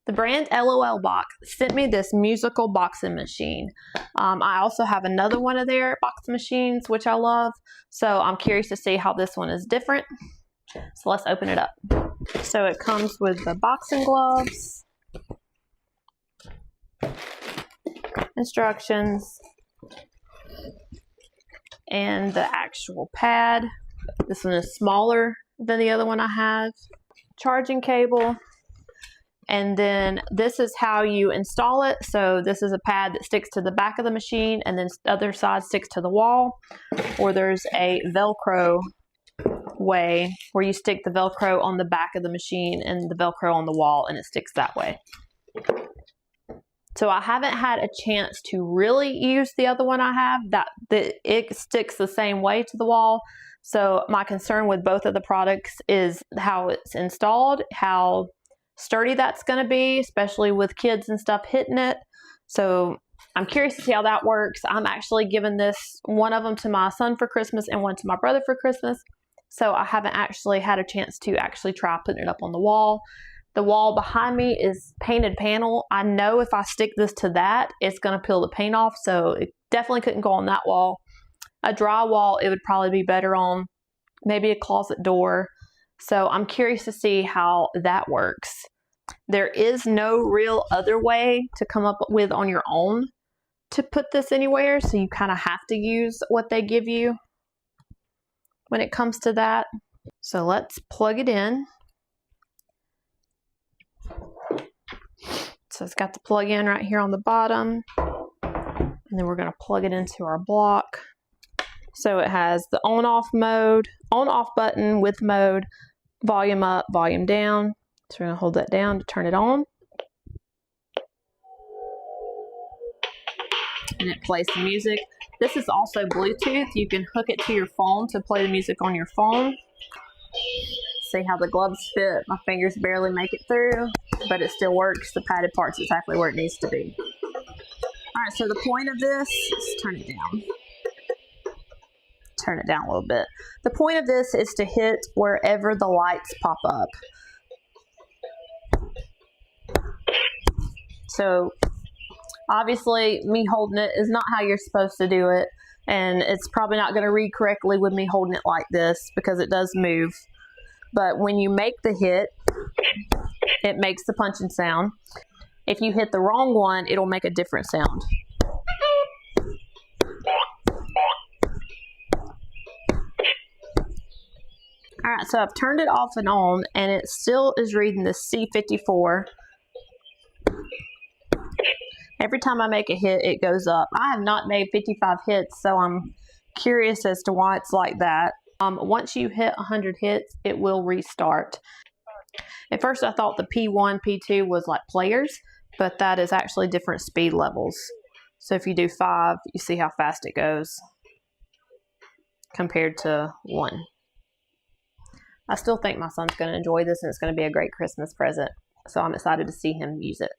The brand LOL Box sent me this musical boxing machine. I also have another one of their boxing machines, which I love. So I'm curious to see how this one is different. So let's open it up. So it comes with the boxing gloves, instructions, and the actual pad. This one is smaller than the other one I have. Charging cable. And then this is how you install it. So this is a pad that sticks to the back of the machine, and then the other side sticks to the wall. Or there's a Velcro way where you stick the Velcro on the back of the machine and the Velcro on the wall, and it sticks that way. So I haven't had a chance to really use the other one I have. That it sticks the same way to the wall. So my concern with both of the products is how it's installed, how sturdy that's going to be, especially with kids and stuff hitting it. So I'm curious to see how that works. I'm actually giving one of them to my son for Christmas and one to my brother for Christmas. So I haven't actually had a chance to actually try putting it up on the wall. The wall behind me is painted panel. I know if I stick this to that, it's going to peel the paint off. So it definitely couldn't go on that wall. A dry wall, it would probably be better on maybe a closet door. So I'm curious to see how that works. There is no real other way to come up with on your own to put this anywhere. So you kind of have to use what they give you when it comes to that. So let's plug it in. So it's got the plug in right here on the bottom. And then we're going to plug it into our block. So it has the on-off mode, on-off button with mode, volume up, volume down. So we're going to hold that down to turn it on. And it plays the music. This is also Bluetooth. You can hook it to your phone to play the music on your phone. See how the gloves fit. My fingers barely make it through, but it still works. The padded part's exactly where it needs to be. All right, so the point of this is turn it down. Turn it down a little bit. The point of this is to hit wherever the lights pop up. So obviously me holding it is not how you're supposed to do it, and it's probably not going to read correctly with me holding it like this because it does move. But when you make the hit, it makes the punching sound. If you hit the wrong one, it'll make a different sound. Alright, so I've turned it off and on, and it still is reading the C54. Every time I make a hit, it goes up. I have not made 55 hits, so I'm curious as to why it's like that. Once you hit 100 hits, it will restart. At first, I thought the P1, P2 was like players, but that is actually different speed levels. So if you do 5, you see how fast it goes compared to 1. I still think my son's going to enjoy this, and it's going to be a great Christmas present. So I'm excited to see him use it.